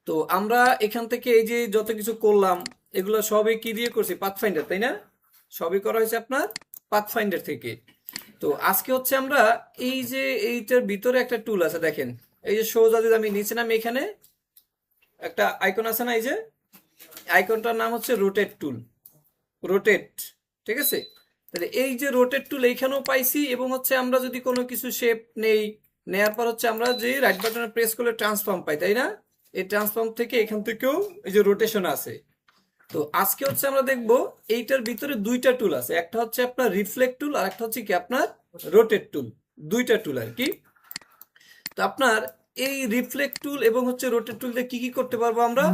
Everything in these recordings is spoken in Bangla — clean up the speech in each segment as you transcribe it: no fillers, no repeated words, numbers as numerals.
তো আমরা এখান থেকে এই যে যত কিছু করলাম এগুলো সবই কি দিয়ে করছি? পাথফাইন্ডার, তাই না? সবই করা হয়েছে আপনার পাথফাইন্ডার থেকে। তো আজকে হচ্ছে আমরা এই যে এইটার ভিতরে একটা টুল আছে দেখেন, এই যে সোজা যদি আমি নিচে নামি, এখানে একটা আইকন আছে না, এই যে আইকনটার নাম হচ্ছে রোটেট টুল, রোটেট। ঠিক আছে, তাহলে এই যে রোটেট টুল এইখানেও পাইছি, এবং হচ্ছে আমরা যদি কোনো কিছু শেপ নেই, নেয়ার পর হচ্ছে আমরা যে রাইট বাটনে প্রেস করলে ট্রান্সফর্ম পাই, তাই না? এই ট্রান্সফর্ম থেকে এখান থেকেও এই যে রোটেশন আছে। তো আজকে হচ্ছে আমরা দেখব এইটার ভিতরে দুইটা টুল আছে, একটা হচ্ছে আপনার রিফ্লেক্ট টুল আর একটা হচ্ছে কি আপনার রোটেট টুল, দুইটা টুল আর কি। তো আপনার এই রিফ্লেক্ট টুল এবং হচ্ছে রোটেট টুল দিয়ে কি কি করতে পারবো আমরা?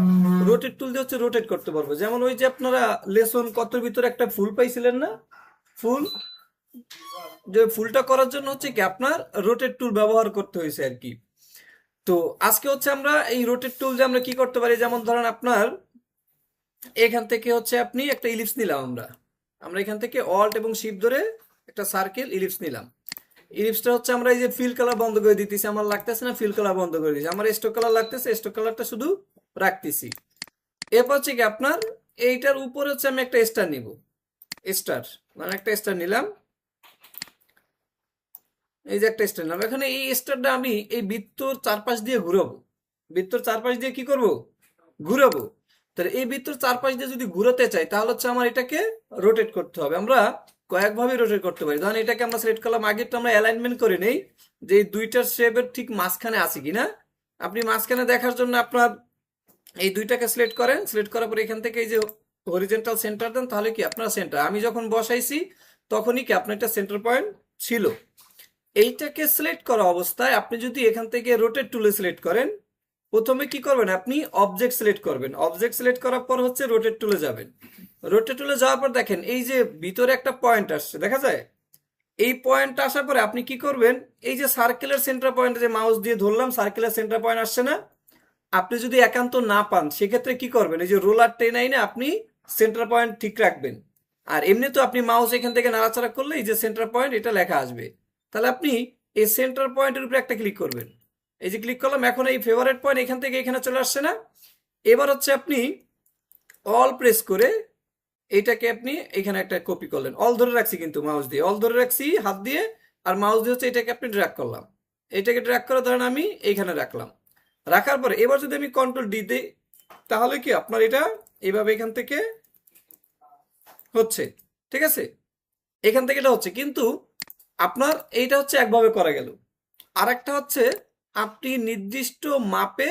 রোটেট টুল দিয়ে হচ্ছে রোটেট করতে পারবো, যেমন ওই যে আপনারা লেসন কতর ভিতরে একটা ফুল পাইছিলেন না, ফুল, যে ফুলটা করার জন্য হচ্ছে কি আপনার রোটেট টুল ব্যবহার করতে হয়েছে আর কি। তো আজকে হচ্ছে আমরা এই রোটেট টুল দিয়ে আমরা কি করতে পারি, যেমন ধরেন আপনার এখান থেকে হচ্ছে আপনি একটা ইলিপস নিলাম, আমরা আমরা এখান থেকে অল্ট এবং শিফট ধরে একটা সার্কেল ইলিপস নিলাম। ইলিপসটা হচ্ছে আমরা এই যে ফিল কালার বন্ধ করে দিতেছি, আমার লাগতেছে না ফিল কালার বন্ধ করে দিচ্ছি, আমার স্টোক কালার লাগতেছে, স্টোক কালারটা শুধু রাখতেছি। এরপর হচ্ছে কি আপনার এইটার উপরে হচ্ছে আমি একটা স্টার নিব, স্টার মানে একটা স্টার নিলাম, এই যে একটা স্টার নিলাম। এখানে এই স্টারটা আমি এই বৃত্তর চারপাশ দিয়ে ঘুরাবো, বৃত্তর চারপাশ দিয়ে কি করব? ঘুরাবো। তাহলে এই বৃত্তর চারপাশ দিয়ে যদি ঘুরাতে চাই তাহলে হচ্ছে আমার এটাকে রোটেট করতে হবে। আমরা কয়েকভাবে রোটেট করতে পারি, ধরেন এটাকে আমরা সিলেক্ট করলাম, আগেরটা আমরা অ্যালাইনমেন্ট করে নেই যে এই দুইটার শেপের ঠিক মাঝখানে আছে কিনা। আপনি মাঝখানে দেখার জন্য আপনার এই দুইটাকে সিলেক্ট করেন, সিলেক্ট করার পর এখান থেকে এই যে হরিজেন্টাল সেন্টার দেন, তাহলে কি আপনার সেন্টার, আমি যখন বসাইছি তখনই কি আপনার একটা সেন্টার পয়েন্ট ছিল। এইটাকে সিলেক্ট করা অবস্থায় আপনি যদি এখান থেকে রোটেট টুলে সিলেক্ট করেন, প্রথমে কি করবেন, আপনি অবজেক্ট সিলেক্ট করবেন, অবজেক্ট সিলেক্ট করার পর হচ্ছে রোটেট টুলে যাবেন। রোটেট টুলে যাওয়ার পর দেখেন এই যে ভিতরে একটা পয়েন্ট আসছে, দেখা যায়? এই পয়েন্ট আসার পরে আপনি কি করবেন, এই যে সার্কেলের সেন্টার পয়েন্টে যে মাউস দিয়ে ধরলাম, সার্কেলের সেন্টার পয়েন্ট আসছে না? আপনি যদি একান্ত না পান সেক্ষেত্রে কি করবেন, এই যে রোলার টেনে এনে আপনি সেন্টার পয়েন্ট ঠিক রাখবেন। আর এমনি তো আপনি মাউস এখান থেকে নাড়াচাড়া করলে এই যে সেন্টার পয়েন্ট এটা লেখা আসবে। তাহলে আপনি এই সেন্টার পয়েন্টের উপরে একটা ক্লিক করবেন, এই যে ক্লিক করলাম, এখন এই ফেভারিট পয়েন্ট এখান থেকে এখানে চলে আসছে না? এবার হচ্ছে আপনি অল প্রেস করে এইটাকে আপনি এখানে একটা কপি করলেন, অল ধরে রাখছি কিন্তু মাউস দিয়ে, অল ধরে রাখছি হাত দিয়ে, আর মাউস দিয়ে হচ্ছে এটাকে আপনি ড্র্যাগ করলাম, এটাকে ড্র্যাগ করে ধরেন আমি এইখানে রাখলাম। রাখার পরে এবার যদি আমি কন্ট্রোল ডি দিই তাহলে কি আপনার এটা এইভাবে এখান থেকে হচ্ছে, ঠিক আছে? এখান থেকে এটা হচ্ছে, কিন্তু আপনার এইটা হচ্ছে একভাবে করা গেল। আর একটা হচ্ছে আপনি নির্দিষ্ট মাপে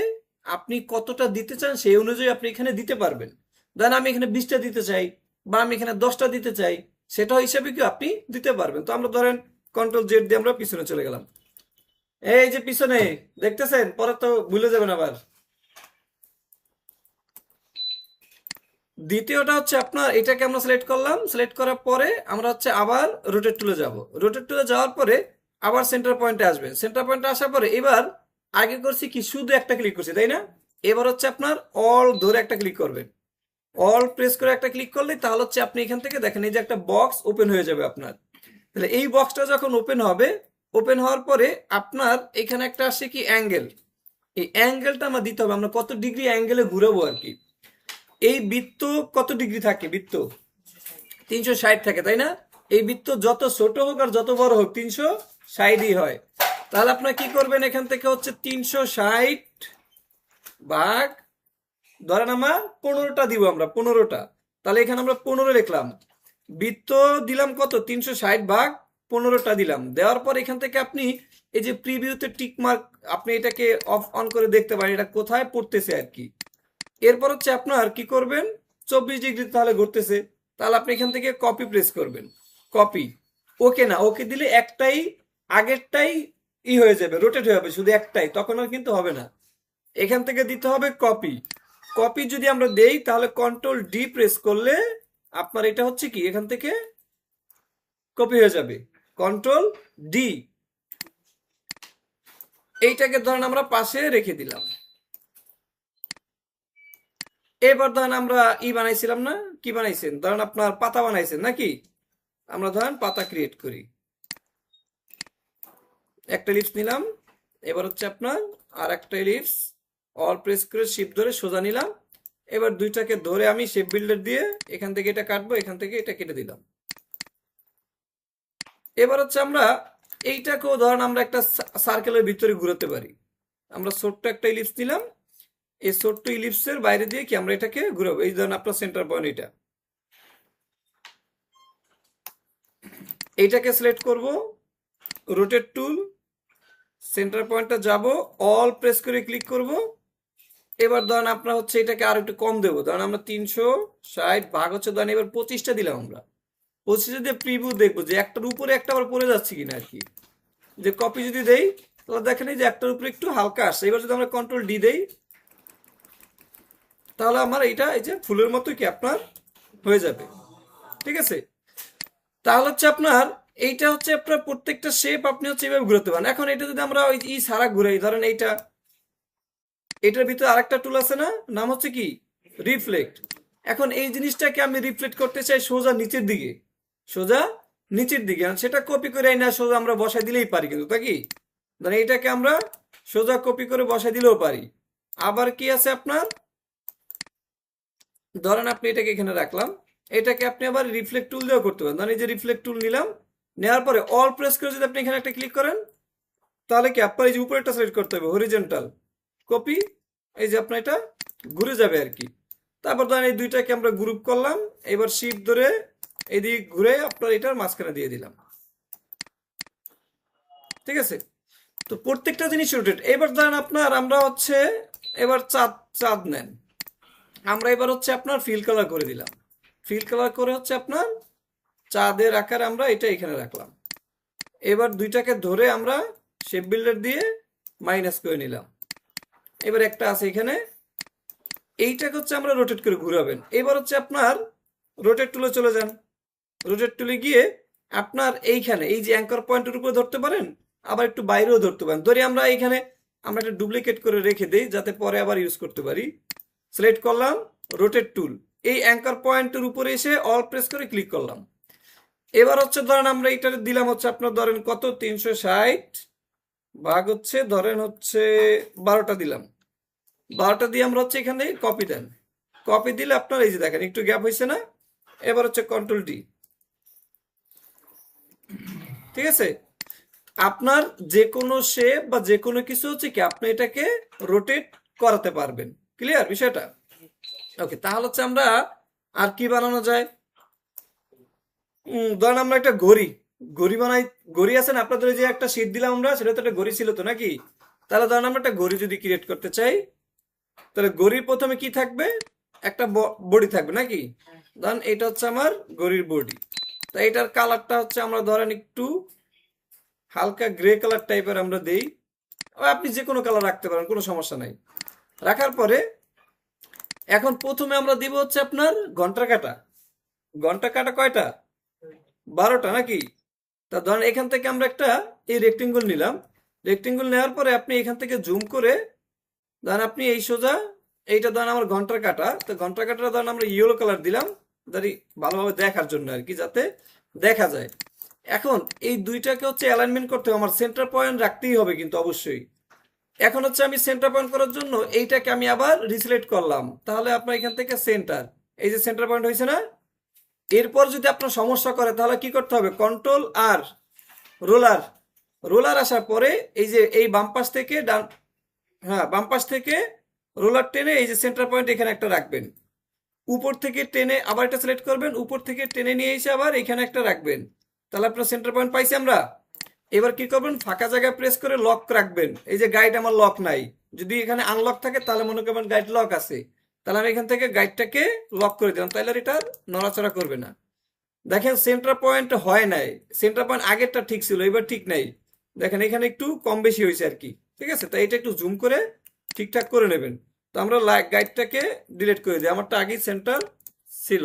আপনি কতটা দিতে চান সেই অনুযায়ী আপনি এখানে দিতে পারবেন। ধরেন আমি এখানে 20টা দিতে চাই, বা আমি এখানে 10টা দিতে চাই, সেটা হিসাবে কি আপনি দিতে পারবেন। তো আমরা ধরেন কন্ট্রোল জেড দিয়ে আমরা পিছনে চলে গেলাম, এই যে পিছনে দেখতেছেন, পরে তো ভুলে যাবেন আবার। দ্বিতীয়টা হচ্ছে আপনার এটাকে আমরা সিলেক্ট করলাম, সিলেক্ট করার পরে আমরা হচ্ছে আবার রোটেট টুলে যাব, রোটেট টুলে যাওয়ার পরে আবার সেন্টার পয়েন্টে আসবে, সেন্টার পয়েন্টে আসার পরে এবার আগে করছি কি শুধু একটা ক্লিক করছি, তাই না? এবার হচ্ছে আপনার অল ধরে একটা ক্লিক করবেন, অল প্রেস করে একটা ক্লিক করলে তাহলে হচ্ছে আপনি এখান থেকে দেখেন এই যে একটা বক্স ওপেন হয়ে যাবে আপনার। তাহলে এই বক্সটা যখন ওপেন হবে, ওপেন হওয়ার পরে আপনার এখানে একটা আসছে কি অ্যাঙ্গেল, এই অ্যাঙ্গেলটা আমরা দিতে হবে, আমরা কত ডিগ্রি অ্যাঙ্গেলে ঘুরাবো আর কি। এই বৃত্ত কত ডিগ্রি থাকে? বৃত্ত 360 থাকে, তাই না? এই বৃত্ত যত ছোট হোক আর যত বড় হোক 360ই হয়। তাহলে আপনার কি করবেন, এখান থেকে হচ্ছে 360 ভাগ, ধরেন আমরা 15টা দিব, আমরা 15টা, তাহলে এখানে আমরা 15 লিখলাম। বৃত্ত দিলাম কত, 360 ভাগ 15টা দিলাম। দেওয়ার পর এখান থেকে আপনি এই যে প্রিভিউতে টিক মার্ক, আপনি এটাকে অফ অন করে দেখতে পারেন এটা কোথায় পড়তেছে আর কি। এরপর হচ্ছে আপনার কি করবেন, 24 ডিগ্রি তাহলে ঘুরতেছে, তাহলে আপনি এখান থেকে কপি প্রেস করবেন, কপি। ওকে না, ওকে দিলে একটাই, আগেরটাই হয়ে যাবে, রোটেট হয়ে যাবে শুধু একটাই, তখন আর কিন্তু হবে না। এখান থেকে দিতে হবে কপি, কপি যদি আমরা দেই তাহলে কন্ট্রোল ডি প্রেস করলে আপনার এটা হচ্ছে কি এখান থেকে কপি হয়ে যাবে, কন্ট্রোল ডি। এইটাকে ধরেন আমরা পাশে রেখে দিলাম। এবার ধরেন আমরা বানাইছিলাম না, কি বানাইছেন, ধরেন আপনার পাতা বানাইছেন নাকি, আমরা ধরেন পাতা ক্রিয়েট করি, একটা লিপস নিলাম, এবার হচ্ছে আপনার আর একটা লিপস অল প্রেস করে শিফট ধরে সোজা নিলাম। এবার দুইটাকে ধরে আমি শেপ বিল্ডার দিয়ে এখান থেকে এটা কাটবো, এখান থেকে এটা কেটে দিলাম। এবার হচ্ছে আমরা এইটাকেও ধরেন আমরা একটা সার্কেলের ভিতরে ঘুরাতে পারি। আমরা ছোট্ট একটা ইলিপস দিলাম, এই ছোট্ট ইলিপসের বাইরে দিয়ে কি আমরা এটাকে ঘুরাবো। এই ধরেন আপনার সেন্টার পয়েন্ট এটা, এইটাকে সিলেক্ট করব, রোটেট টুল, সেন্টার পয়েন্টটা যাব, অল প্রেস করে ক্লিক করব। এবার ধরেন আপনার হচ্ছে এটাকে আর একটু কম দেবো, ধরেন আমরা 360 ভাগ হচ্ছে ধরেন এবার 25টা দিলাম। আমরা 25টা দিয়ে প্রিভিউ দেখবো যে একটার উপরে একটা আবার পড়ে যাচ্ছে কিনা আর কি। যে কপি যদি দেই তাহলে দেখেন এই যে একটার উপরে একটু হালকা আসছে। এবার যদি আমরা কন্ট্রোল ডি দেই তাহলে আমার এইটা এই যে ফুলের মতো কি আপনার হয়ে যাবে। ঠিক আছে, তাহলে হচ্ছে আপনার এইটা হচ্ছে আপনার প্রত্যেকটা শেপ আপনি হচ্ছে এইভাবে ঘুরাতে পারেন। এখন এটা যদি আমরা ওই ই সারা ঘুরাই, ধরেন এইটা, এটার ভিতরে আরেকটা টুল আছে না, নাম হচ্ছে কি রিফ্লেক্ট। এখন এই জিনিসটাকে আমি রিফ্লেক্ট করতে চাই সোজা নিচের দিকে, সোজা নিচের দিকে, সেটা কপি করে না সোজা আমরা বসাই দিলেই পারি কিন্তু, তা কি ধরেন এইটাকে আমরা সোজা কপি করে বসাই দিলেও পারি। আবার কি আছে আপনার, ধরেন আপনি এটাকে এখানে রাখলাম, এটাকে আপনি আবার রিফ্লেক্ট টুল দিয়েও করতে পারেন। ধরেন এই যে রিফ্লেক্ট টুল নিলাম, নেওয়ার পরে অল প্রেস করে যদি আপনি এখানে একটা ক্লিক করেন তাহলে কি আপনার এই যে উপরেটা সিলেক্ট করতে হবে হরিজন্টাল কপি, এই যে আপনার এটা ঘুরে যাবে আর কি। তারপর ধরেন এই দুইটাকে আমরা গ্রুপ করলাম, এবার শিফট ধরে এদিকে ঘুরে আপনার এটার মাঝখানে দিয়ে দিলাম। ঠিক আছে, তো প্রত্যেকটা জিনিস রোটেট। এবার ধরেন আপনার আমরা হচ্ছে এবার চাঁদ চাঁদ নেন, আমরা এবার হচ্ছে আপনার ফিল কালার করে দিলাম। ফিল কালার করে হচ্ছে আপনার চাঁদের আকারে আমরা এটা এখানে রাখলাম। এবার দুইটাকে ধরে আমরা শেপ বিল্ডার দিয়ে মাইনাস করে নিলাম। এবার একটা আছে এখানে, এইটাকে হচ্ছে আমরা রোটেট করে ঘুরাবেন। এবার হচ্ছে আপনার রোটেট টুলে চলে যান, রোটেট টুলে গিয়ে আপনার এইখানে এই যে অ্যাঙ্কর পয়েন্টের উপরে ধরতে পারেন, আবার একটু বাইরেও ধরতে পারেন। ধরি আমরা এইখানে আমরা একটা ডুপ্লিকেট করে রেখে দিই যাতে পরে আবার ইউজ করতে পারি। সিলেক্ট করলাম রোটেট টুল, এই অ্যাঙ্কর পয়েন্টের উপরে এসে অল প্রেস করে ক্লিক করলাম। এবার হচ্ছে ধরেন আমরা এটা দিলাম হচ্ছে আপনার ধরেন কত 360 ভাগ হচ্ছে ধরেন হচ্ছে 12টা দিলাম। 12টা দিয়ে আমরা হচ্ছে এখানে কপি দেন, কপি দিলে আপনার এই যে দেখেন একটু গ্যাপ হয়েছে না। এবার হচ্ছে কন্ট্রোল ডি। ঠিক আছে, আপনার যে কোনো শেপ বা যে কোনো কিছু হচ্ছে কি আপনি এটাকে রোটেট করাতে পারবেন। ক্লিয়ার বিষয়টা? ওকে, তাহলে হচ্ছে আমরা আর কি বানানো যায়। ধরেন আমরা একটা ঘড়ি ঘড়ি বানাই, ঘড়ি আছে না আপনাদের যে একটা শীট দিলাম আমরা, সেটা তো একটা ঘড়ি ছিল তো নাকি। তাহলে ধরেন আমরা একটা ঘড়ি যদি ক্রিয়েট করতে চাই তাহলে ঘড়ির প্রথমে কি থাকবে, একটা বডি থাকবে নাকি। ধরেন এটা হচ্ছে আমার ঘড়ির বডি, তাই এটার কালারটা হচ্ছে আমরা ধরেন একটু হালকা গ্রে কালার টাইপের আমরা দেই। আপনি যে কোনো কালার রাখতে পারেন, কোনো সমস্যা নাই। রাখার পরে এখন প্রথমে আমরা দিব হচ্ছে আপনার ঘন্টার কাটা। ঘন্টা কাটা কয়টা, 12টা নাকি। তা ধরেন এখান থেকে আমরা একটা এই রেক্টেঙ্গল নিলাম, রেক্টেঙ্গল নেওয়ার পরে আপনি এখান থেকে জুম করে ধরেন আপনি এই সোজা এইটা ধরেন আমার ঘন্টার কাটা, তো ঘন্টার কাটাটা ধরেন আমরা ইয়েলো কালার দিলাম ধরি ভালোভাবে দেখার জন্য আর কি, যাতে দেখা যায়। এখন এই দুইটাকে হচ্ছে অ্যালাইনমেন্ট করতে হবে, আমার সেন্টার পয়েন্ট রাখতেই হবে কিন্তু অবশ্যই। এখন হচ্ছে আমি সেন্টার পয়েন্ট করার জন্য এইটাকে আমি আবার রিসিলেক্ট করলাম, তাহলে আপনার এখান থেকে সেন্টার, এই যে সেন্টার পয়েন্ট হয়েছে না। এরপর যদি আপনার সমস্যা করে তাহলে কি করতে হবে, কন্ট্রোল আর রোলার, রোলার আসার পরে এই যে এই বাম পাশ থেকে ডান, হ্যাঁ বাম পাশ থেকে রোলার টেনে এই যে সেন্টার পয়েন্ট এখানে একটা রাখবেন। উপর থেকে টেনে আবার এটা সিলেক্ট করবেন, উপর থেকে টেনে নিয়ে এসে আবার এখানে একটা রাখবেন। তাহলে আপনার সেন্টার পয়েন্ট পাইছি আমরা। এবার কি করবেন, ফাঁকা জায়গায় প্রেস করে লক রাখবেন। এই যে গাইড আমার লক নাই, যদি এখানে আনলক থাকে তাহলে মনে করবেন গাইড লক আছে, তাহলে আমি এখান থেকে গাইডটাকে লক করে দিলাম, তাহলে এটা নড়াচড়া করবে না। দেখেন সেন্টার পয়েন্ট হয় নাই, সেন্টার পয়েন্ট আগেরটা ঠিক ছিল এবার ঠিক নাই, দেখেন এখানে একটু কম বেশি হয়েছে আর কি। ঠিক আছে, তাই এটা একটু জুম করে ঠিকঠাক করে নেবেন। তো আমরা গাইডটাকে ডিলিট করে দিই, আমারটা আগেই সেন্টার ছিল।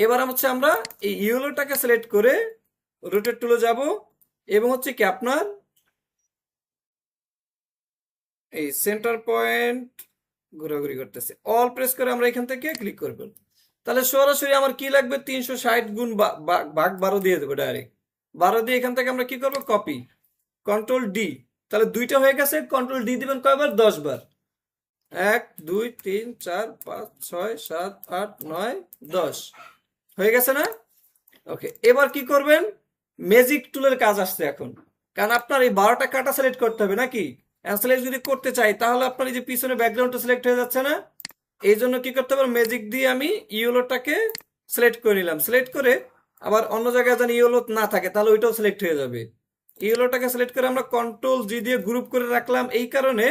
এবার হচ্ছে আমরা এই ইয়েলোটাকে সিলেক্ট করে রোটেট টুলে যাব এবং হচ্ছে কি আপনার এই সেন্টার পয়েন্ট ঘোরাঘুরি করতেছে, অল প্রেস করে আমরা এখান থেকে ক্লিক করব। তাহলে সরাসরি আমার কি লাগবে, 360 গুণ ভাগ 12 দিয়ে দেবো ডাইরেক্ট। 12 দিয়ে এখান থেকে আমরা কি করব, কপি, কন্ট্রোল ডি, তাহলে দুইটা হয়ে গেছে। কন্ট্রোল ডি দিবেন কয়বার, 10 বার। 1 2 3 4 5 6 7 8 9 10 হয়ে গেছে না? ওকে, এবার কি করবেন? ম্যাজিক টুলের কাজ আসছে এখন, কারণ আপনার এই 12টা কাটা সিলেক্ট করতে হবে নাকি? সিলেক্ট যদি করতে চাই তাহলে আপনার এই যে পিছনে ব্যাকগ্রাউন্ডটা সিলেক্ট হয়ে যাচ্ছে না, এই জন্য কি করতে হবে? ম্যাজিক দিয়ে আমি ইয়েলোটাকে সিলেক্ট করে নিলাম, সিলেক্ট করে আবার অন্য জায়গায় যেন ইয়েলো না থাকে তাহলে ওইটাও সিলেক্ট হয়ে যাবে। ইয়েলোটাকে সিলেক্ট করে আমরা কন্ট্রোল জি দিয়ে গ্রুপ করে রাখলাম এই কারণে,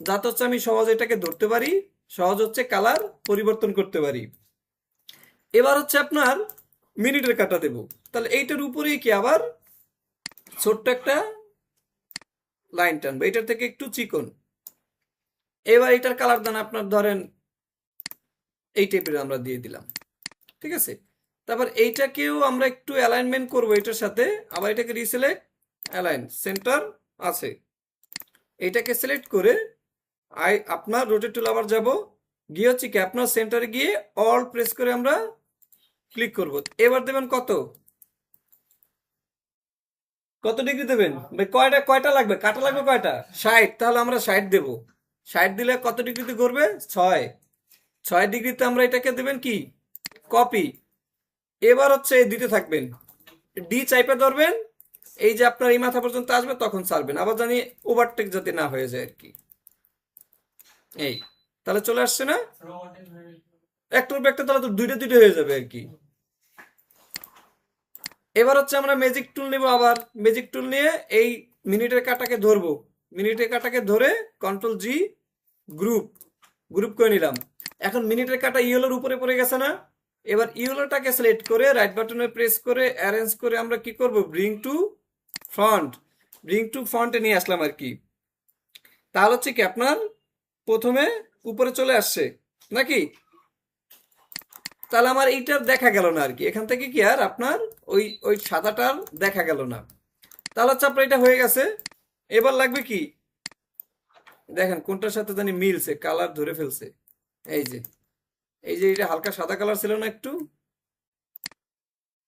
যাতে হচ্ছে আমি সহজে এটাকে ধরতে পারি, সহজ হচ্ছে কালার পরিবর্তন করতে পারি। এবার হচ্ছে আপনার মিনিটের কাটা দেব, তাহলে এইটার উপরেই কি আবার ছোট্ট একটা লাইন টানবো, এটার থেকে একটু চিকন। এবার এটার কালার দান আপনার ধরেন এই টাইপের আমরা দিয়ে দিলাম, ঠিক আছে। তারপর এইটাকেও আমরা একটু অ্যালাইনমেন্ট করব এটার সাথে, আবার এটাকে রিসিলেক্ট, অ্যালাইন, সেন্টার আছে, এটাকে সিলেক্ট করে আপনার রোটেট টুল আবার যাব, গিয়ে হচ্ছে কি আপনার সেন্টারে গিয়ে অল প্রেস করে আমরা ক্লিক করব। এবার দেবেন কত কত ডিগ্রি দেবেন ভাই? কয়টা কয়টা লাগবে, কাটা লাগবে কয়টা? 60, তাহলে আমরা 60 দেব। 60 দিলে কত ডিগ্রিতে করবে? 6। 6 ডিগ্রিতে আমরা এটাকে দেবেন কি কপি। এবার হচ্ছে দিতে থাকবেন, ডি চাইপে ধরবেন, এই যে আপনার এই মাথা পর্যন্ত আসবে তখন ছাড়বেন, আবার জানি ওভারটেক যাতে না হয়ে যায় আর কি। এই তাহলে চলে আসছে না? একটার উপর একটা তাহলে তো দুইটা দুইটা হয়ে যাবে আর কি। এবার হচ্ছে আমরা ম্যাজিক টুল নেব, আবার ম্যাজিক টুল নিয়ে এই মিনিটের কাটাকে ধরবো, মিনিটের কাটাকে ধরে কন্ট্রোল জি গ্রুপ, গ্রুপ করে নিলাম। এখন মিনিটের কাটা ইয়েলোর উপরে পড়ে গেছে না? এবার ইয়েলোটাকে সিলেক্ট করে রাইট বাটনে প্রেস করে অ্যারেঞ্জ করে আমরা কি করব? Bring to front, bring to ফ্রন্টে নিয়ে আসলাম আর কি। তাহলে হচ্ছে কি আপনার প্রথমে উপরে চলে আসছে নাকি? তাহলে আমার এইটার দেখা গেল না আর কি, এখান থেকে কি আর আপনার ওই ওই সাদাটার দেখা গেল না। তাহলে হচ্ছে আপনার এটা হয়ে গেছে। এবার লাগবে কি দেখেন কোনটার সাথে জানি মিলছে, কালার ধরে ফেলছে। এই যে এই যে এটা হালকা সাদা কালার ছিল না একটু,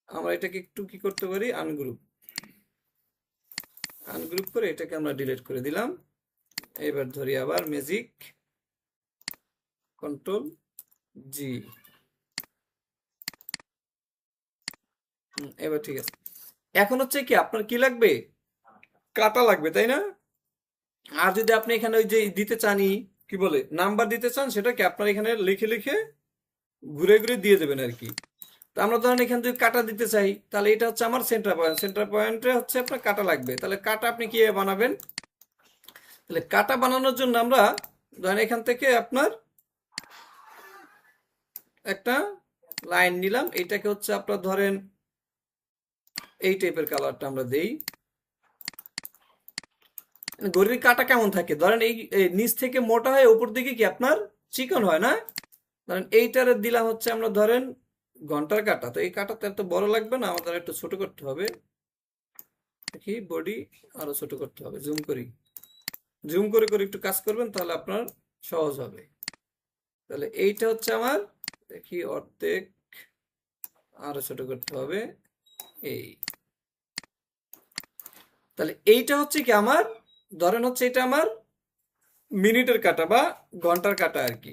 আমরা এটাকে একটু কি করতে পারি? আনগ্রুপ, আনগ্রুপ করে এটাকে আমরা ডিলিট করে দিলাম। এবার ধরি আবার ম্যাজিক, কন্ট্রোল জি, এবার ঠিক আছে। এখন হচ্ছে কি আপনার কি লাগবে? কাটা লাগবে, তাই না? আর যদি আপনি এখানে ওই যে দিতে চান কি বলে নাম্বার দিতে চান, সেটা কি আপনার এখানে লিখে লিখে ঘুরে ঘুরে দিয়ে দেবেন আর কি। তো আমরা ধরেন এখানে যদি কাটা দিতে চাই, তাহলে এটা হচ্ছে আমার সেন্টার পয়েন্ট, সেন্টার পয়েন্টে হচ্ছে আপনার কাটা লাগবে। তাহলে কাটা আপনি কিভাবে বানাবেন? তাহলে কাটা বানানোর জন্য আমরা ধরেন এখান থেকে আপনার একটা লাইন নিলাম, এইটাকে হচ্ছে আপনার ধরেন এই টাইপের কালারটা আমরা দেই। ঘড়ির কাটা কেমন থাকে? ধরেন এই নিচ থেকে মোটা হয়, উপর দিকে কি আপনার চিকন হয় না? ধরেন এইটারে দিলাম হচ্ছে আমরা ধরেন ঘন্টার কাটা, তো এই কাটাতে এত বড় লাগবে না, আমাদের একটু ছোট করতে হবে। দেখি বডি আরো ছোট করতে হবে, জুম করি, জুম করে করে একটু কাজ করবেন তাহলে আপনার সহজ হবে। তাহলে এইটা হচ্ছে আমার দেখি অর্ধেক, আরো ছোট করতে হবে এই। তাহলে এইটা হচ্ছে কি আমার ধরেন হচ্ছে এটা আমার মিনিটের কাটা বা ঘন্টার কাটা আর কি।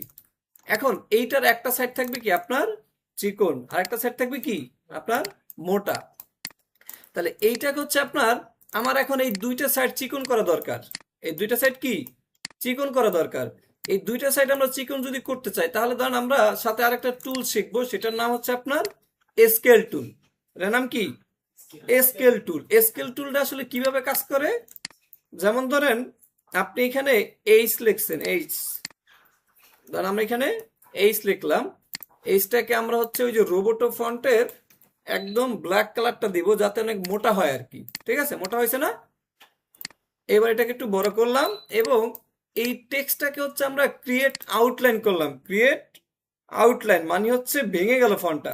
এখন এইটার একটা সাইড থাকবে কি আপনার চিকন, আর একটা সাইড থাকবে কি আপনার মোটা। তাহলে এইটাকে হচ্ছে আপনার আমার এখন এই দুইটা সাইড চিকন করা দরকার, এই দুইটা সাইড কি চিকন করা দরকার। এই দুইটা সাইড আমরা চিকন যদি করতে চাই, তাহলে ধরেন আমরা সাথে আরেকটা টুল শিখবো, সেটার নাম হচ্ছে আপনার স্কেল টুল। এর নাম কি? স্কেল টুল। স্কেল টুলটা আসলে কিভাবে কাজ করে? যেমন ধরেন আপনি এখানে এইচ লিখছেন, এইচ, ধরেন আমরা এখানে এইচ লিখলাম, এইচটাকে আমরা হচ্ছে ওই যে রোবোটো ফন্টের একদম ব্ল্যাক কালারটা দিব, যাতে অনেক মোটা হয় আর কি। ঠিক আছে, মোটা হয়েছে না? এবার এটাকে একটু বড় করলাম এবং এই টেক্সটটাকে হচ্ছে আমরা ক্রিয়েট আউটলাইন করলাম। ক্রিয়েট আউটলাইন মানে হচ্ছে ভেঙে গেল ফন্টটা।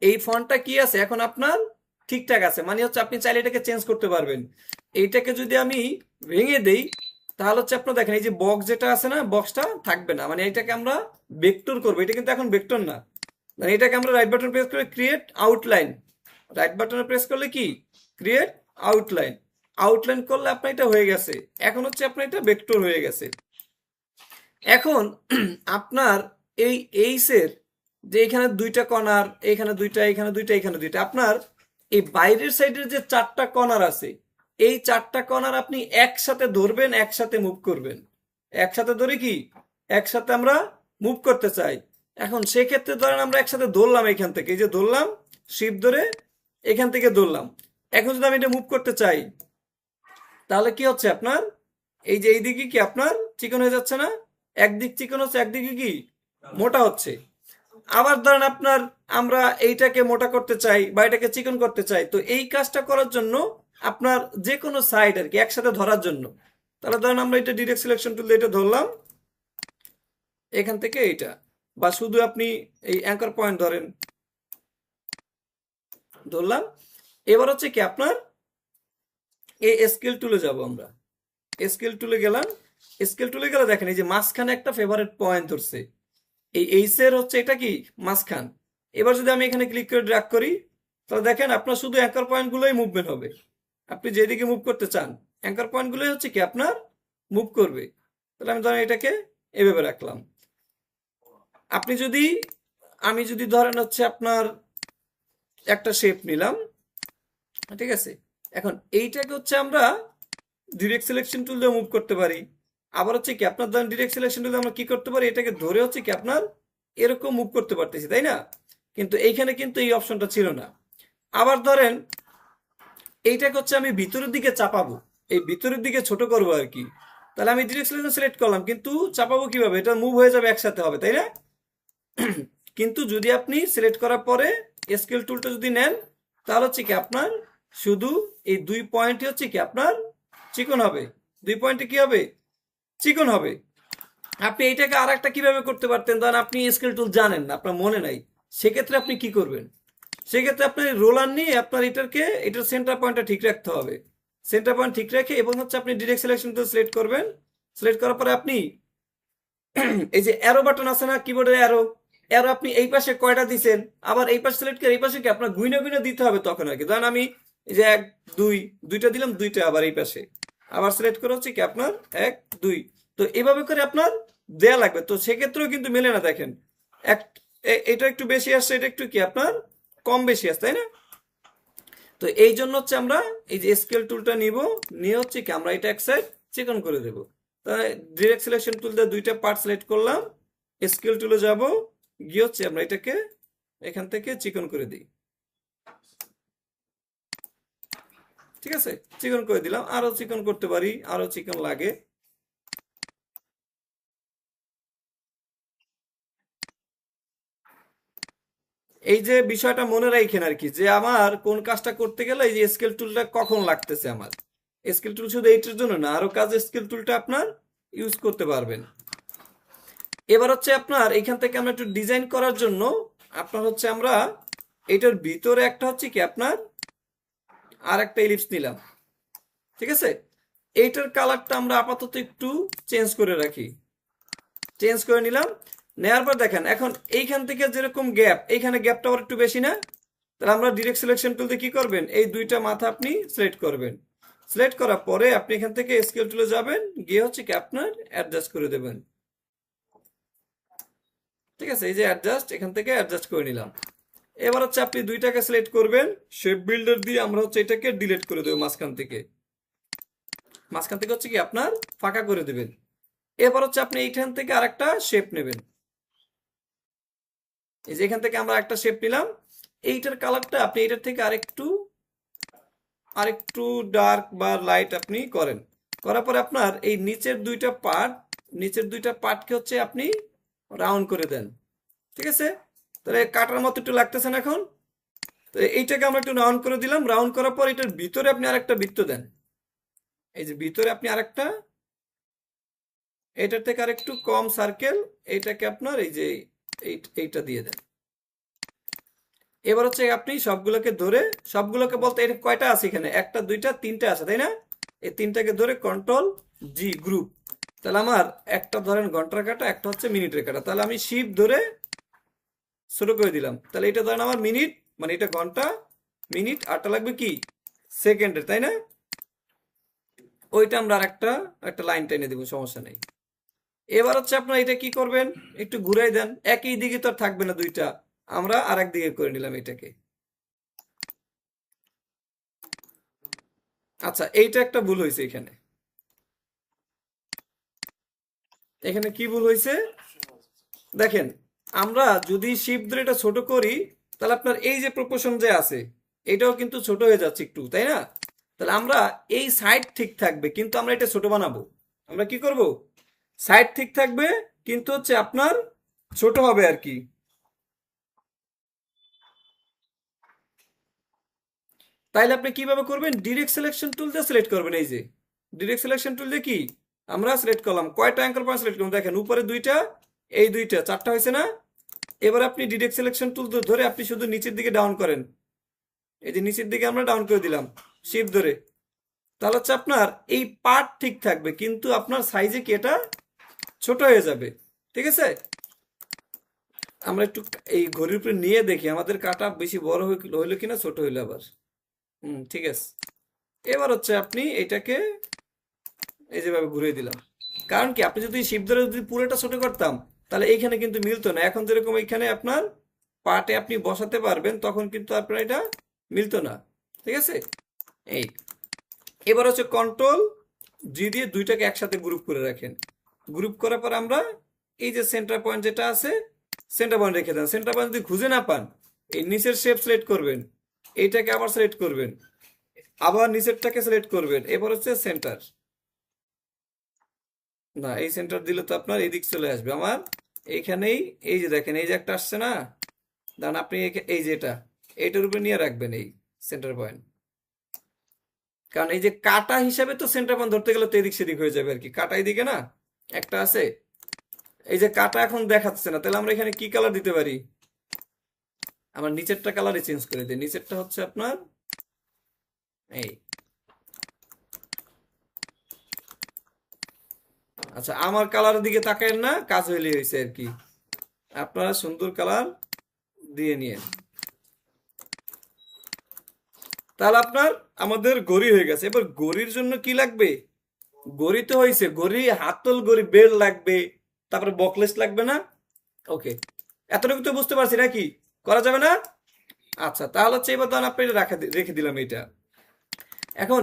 এই ফন্টটা কি আছে এখন আপনার ঠিকঠাক আছে, মানে হচ্ছে আপনি চাইলে এটাকে চেঞ্জ করতে পারবেন। এইটাকে যদি আমি ভেঙে দেই, তাহলে হচ্ছে আপনার দেখেন এই যে বক্স যেটা আছে না, বক্সটা থাকবে না, মানে এটাকে আমরা ভেক্টর করবো। এটা কিন্তু এখন ভেক্টর না, মানে এটাকে আমরা রাইট বাটন প্রেস করে ক্রিয়েট আউটলাইন, রাইট বাটনে প্রেস করলে কি ক্রিয়েট আউটলাইন, আউটলাইন করলে আপনার এটা হয়ে গেছে। এখন হচ্ছে আপনার এটা ভেক্টর হয়ে গেছে। এখন আপনার এই এইসের যে এখানে দুইটা কর্নার, এখানে দুইটা, এখানে দুইটা, এখানে দুইটা, আপনার এই বাইরের সাইডের যে চারটা কর্নার আছে, এই চারটা কর্নার আপনি একসাথে ধরবেন, একসাথে মুভ করবেন। একসাথে ধরে কি একসাথে আমরা মুভ করতে চাই। এখন সেক্ষেত্রে ধরেন আমরা একসাথে ধরলাম, এখান থেকে এই যে ধরলাম, শিপ ধরে এখান থেকে ধরলাম। এখন যদি আমি এটা মুভ করতে চাই, তাহলে কি হচ্ছে আপনার, এই যে এইদিকে কি আপনার চিকন হয়ে যাচ্ছে না? একদিক চিকন হচ্ছে, একদিকে কি মোটা হচ্ছে। আবার ধরেন আপনার আমরা এইটাকে মোটা করতে চাই বা এটাকে চিকন করতে চাই, তো এই কাজটা করার জন্য আপনার যে কোনো সাইড আর কি একসাথে ধরার জন্য, তাহলে ধরেন আমরা এটা ডিরেক্ট সিলেকশন টুল দিয়ে এটা ধরলাম এখান থেকে এইটা, বা শুধু আপনি এই অ্যাঙ্কার পয়েন্ট ধরেন, ধরলাম। এবার হচ্ছে কি আপনার এই স্কেল টুলে যাব আমরা, স্কেল টুলে গেলাম। স্কেল টুলে গেলে দেখেন এই যে মাঝখানে একটা ফেভারিট পয়েন্ট ধরছে, এই এইসের হচ্ছে এটা কি মাঝখান। এবার যদি আমি এখানে ক্লিক করে ড্র্যাগ করি, তাহলে দেখেন আপনার শুধু অ্যাঙ্কার পয়েন্টগুলোই মুভমেন্ট হবে। আপনি যেদিকে মুভ করতে চান অ্যাঙ্কার পয়েন্টগুলোই হচ্ছে কি আপনার মুভ করবে। তাহলে আমি ধরেন এটাকে এভাবে রাখলাম। আপনি যদি আমি যদি ধরেন হচ্ছে আপনার একটা শেপ নিলাম, ঠিক আছে, এখন এইটাকে হচ্ছে আমরা ডিরেক্ট সিলেকশন টুল দিয়ে মুভ করতে পারি। আবার হচ্ছে কি আপনার ধরেন ডিরেক্ট সিলেকশন টুল দিয়ে আমরা কি করতে পারি, এটাকে ধরে হচ্ছে কি আপনার এরকম মুভ করতে পারতেছি, তাই না? কিন্তু এইখানে কিন্তু এই অপশনটা ছিল না। আবার ধরেন এইটাকে হচ্ছে আমি ভিতরের দিকে চাপাবো, এই ভিতরের দিকে ছোট করবো আর কি। তাহলে আমি ডিরেক্ট সিলেকশন সিলেক্ট করলাম, কিন্তু চাপাবো কিভাবে, এটা মুভ হয়ে যাবে একসাথে হবে, তাই না? কিন্তু যদি আপনি সিলেক্ট করার পরে স্কেল টুলটা যদি নেন, তাহলে হচ্ছে কি আপনার শুধু এই দুই পয়েন্টই হচ্ছে কি আপনার চিকন হবে, দুই পয়েন্টে কি হবে, চিকন হবে। আপনি এইটাকে আর একটা কিভাবে করতে পারতেন, ধরেন আপনি স্কেল টুল জানেন না, আপনার মনে নাই, সেক্ষেত্রে আপনি কি করবেন, সেক্ষেত্রে আপনার রোলার নিয়ে আপনার এটার সেন্টার পয়েন্টটা ঠিক রাখতে হবে। সেন্টার পয়েন্ট ঠিক রেখে এবং হচ্ছে আপনি ডিরেক্ট সিলেকশন টুল সিলেক্ট করবেন। সিলেক্ট করার পরে আপনি এই যে অ্যারো বাটন আছে না কিবোর্ডের, অ্যারো, অ্যারো আপনি এই পাশে কয়টা দিছেন, আবার এই পাশে সিলেক্ট করে এই পাশে কি আপনার গুইনা গুইনা দিতে হবে তখন আর কি। ধরেন আমি এই যে এক দুই, দুইটা দিলাম, দুইটা আবার এই পাশে আবার সিলেক্ট করে হচ্ছে কি আপনার এক দুই, তো এইভাবে করে আপনার দেয়া লাগবে। তো সেক্ষেত্রেও কিন্তু মেলে না, দেখেন এক এটা একটু বেশি আসছে, এটা একটু কি আপনার কম বেশি আসছে, তাই না? তো এই জন্য হচ্ছে আমরা এই যে স্কেল টুলটা নিব, নিয়ে হচ্ছে কি আমরা এটা এক সাইড চিকন করে দেবো। তাই ডিরেক্ট সিলেকশন টুল দিয়ে দুইটা পার্ট সিলেক্ট করলাম, স্কেল টুলে যাব, গিয়ে হচ্ছে আমরা এটাকে এখান থেকে চিকন করে দিই। ঠিক আছে, চিকন করে দিলাম, আরো চিকন করতে পারি, আরো চিকন লাগে। এই যে বিষয়টা মনে রাখেন আর কি, যে আমার কোন কাজটা করতে গেলে এই যে স্কেল টুলটা কখন লাগতেছে। আমার স্কেল টুল শুধু এইটার জন্য না, আরো কাজে স্কেল টুলটা আপনার ইউজ করতে পারবেন। এবার হচ্ছে আপনার এখান থেকে আমরা একটু ডিজাইন করার জন্য আপনার হচ্ছে আমরা এটার ভিতরে একটা হচ্ছে কি আপনার আর একটা ইলিপস নিলাম, ঠিক আছে। এইটার কালারটা আমরা আপাতত একটু চেঞ্জ করে রাখি, চেঞ্জ করে নিলাম। নেওয়ার পর দেখেন এখন এইখান থেকে যেরকম গ্যাপ, এইখানে গ্যাপটা আবার একটু বেশি না? তাহলে আমরা ডিরেক্ট সিলেকশন টুলতে কি করবেন, এই দুইটা মাথা আপনি সিলেক্ট করবেন। সিলেক্ট করার পরে আপনি এখান থেকে স্কেল টুলে যাবেন, গিয়ে হচ্ছে কি আপনার অ্যাডজাস্ট করে দেবেন। ঠিক আছে, এই যে অ্যাডজাস্ট, এখান থেকে অ্যাডজাস্ট করে নিলাম। এবার হচ্ছে আপনি দুইটাকে সিলেক্ট করবেন, শেপ বিল্ডার দিয়ে আমরা হচ্ছে এটাকে ডিলিট করে দেবো মাঝখান থেকে। মাঝখান থেকে হচ্ছে কি আপনার ফাঁকা করে দেবেন। এবার হচ্ছে আপনি এইখান থেকে আরেকটা শেপ নেবেন, এই যে এখান থেকে আমরা একটা শেপ নিলাম। এইটার কালারটা আপনি এটার থেকে আরেকটু ডার্ক বা লাইট আপনি করেন। করার পরে আপনার এই নিচের দুইটা পার্টকে হচ্ছে আপনি রাউন্ড করে দেন। ঠিক আছে, তাহলে কাটার মতো একটু লাগতেছে না এখন? তো এইটাকে আমরা একটু রাউন্ড করে দিলাম। রাউন্ড করার পর এটার ভিতরে আপনি আরেকটা বৃত্ত দেন, এই যে ভিতরে আপনি আরেকটা, এটার থেকে আরেকটু কম সার্কেল, এইটাকে আপনার এই যে এইটা দিয়ে দেন। এবার হচ্ছে আপনি সবগুলোকে ধরে, সবগুলোকে বলতে এটা কয়টা আছে এখানে, একটা দুইটা তিনটা আছে, তাই না? এই তিনটাকে ধরে কন্ট্রোল জি গ্রুপ। তাহলে আমার একটা ধরেন ঘন্টার কাটা, একটা হচ্ছে মিনিটের কাটা, তাহলে আমি শিফট ধরে ছোট করে দিলাম। তাহলে এটা ধরেন আমার মিনিট, মানে এটা ঘন্টা, মিনিট, আরটা লাগবে কি সেকেন্ডের, তাই না? ওইটা আমরা আর একটা লাইন টেনে দিব, সমস্যা নেই। এবার হচ্ছে আপনারা এটা কি করবেন, একটু ঘুরাই দেন, একই দিকে তো আর থাকবে না দুইটা, আমরা আর এক দিকে করে নিলাম এটাকে। আচ্ছা, এইটা একটা ভুল হয়েছে এখানে। এখানে কি ভুল হয়েছে দেখেন, আমরা যদি শিফট ধরে এটা ছোট করি, তাহলে আপনার এই যে প্রপোর্শন যে আছে, এটাও কিন্তু ছোট হয়ে যাচ্ছে একটু, তাই না? তাহলে আমরা এই সাইড ঠিক থাকবে, কিন্তু আমরা এটা ছোট বানাবো। আমরা কি করব, সাইড ঠিক থাকবে কিন্তু হচ্ছে আপনার ছোট হবে আর কি। তাইলে আপনি কিভাবে করবেন, ডিরেক্ট সিলেকশন টুল দিয়ে সিলেক্ট করবেন। এই যে ডিরেক্ট সিলেকশন টুল দিয়ে কি আমরা সিলেক্ট করলাম, কয়টা অ্যাঙ্গেল পয়েন্ট সিলেক্ট করলাম, দেখেন উপরে দুইটা, এই দুইটা, চারটা হয়েছে না? এবার আপনি ডিরেক্ট সিলেকশন টুল ধরে আপনি শুধু নিচের দিকে ডাউন করেন, এই যে নিচের দিকে আমরা ডাউন করে দিলাম শিফট ধরে। তাহলে হচ্ছে আপনার এই পার্ট ঠিক থাকবে, কিন্তু আপনার সাইজে কি এটা ছোট হয়ে যাবে। ঠিক আছে, আমরা একটু এই ঘড়ির উপরে নিয়ে দেখি আমাদের কাটা বেশি বড় হইলো কিনা, ছোট হইলো আবার। ঠিক আছে। এবার হচ্ছে আপনি এটাকে এই যেভাবে ঘুরিয়ে দিলাম। কারণ কি, আপনি যদি শিপ ধরে যদি পুরোটা ছোট করতাম, তাহলে এইখানে কিন্তু মিলতো না। এখন যেরকম এইখানে আপনার পার্টে আপনি বসাতে পারবেন, তখন কিন্তু আপনার এটা মিলতো না। ঠিক আছে, এই এবার হচ্ছে কন্ট্রোল জি দিয়ে দুইটাকে একসাথে গ্রুপ করে রাখেন। গ্রুপ করার পর আমরা এই যে সেন্টার পয়েন্ট যেটা আছে, সেন্টার পয়েন্ট রেখে দেন। সেন্টার পয়েন্ট যদি খুঁজে না পান, এই নিচের শেপ সিলেক্ট করবেন, এইটাকে আবার সিলেক্ট করবেন, আবার নিচেরটাকে সিলেক্ট করবেন, এবার হচ্ছে সেন্টার। না, এই সেন্টার দিলে তো আপনার এদিক চলে আসবে আমার এইখানেই। এই যে দেখেন, এই যে একটা আসছে না, দাঁড়ান আপনি এই যে এইটার উপরে নিয়ে রাখবেন এই সেন্টার পয়েন্ট। কারণ এই যে কাটা হিসাবে তো সেন্টার পয়েন্ট ধরতে গেলে তো এদিক সেদিক হয়ে যাবে আর কি। কাটা এদিকে না একটা আছে, এই যে কাটা এখন দেখাচ্ছে না, তাহলে আমরা এখানে কি কালার দিতে পারি, আমার নিচেরটা কালারে চেঞ্জ করে দিই। নিচেরটা হচ্ছে আপনার এই, আচ্ছা আমার কালারের দিকে তাকায়েন না, কাজ হইলে হয়েছে আর কি। আপনারা সুন্দর কালার দিয়ে নিয়ে, তাহলে আপনার আমাদের ঘড়ি হয়ে গেছে। এবার ঘড়ির জন্য কি লাগবে, ঘড়ি তো হয়েছে, ঘড়ি হাতল ঘড়ি বেল্ট লাগবে, তারপরে বকলেস লাগবে না? ওকে, এতটুকু তো বুঝতে পারছি নাকি, করা যাবে না? আচ্ছা, তাহলে হচ্ছে এবার ধরেন আপনি এটা রেখে দিলাম এইটা। এখন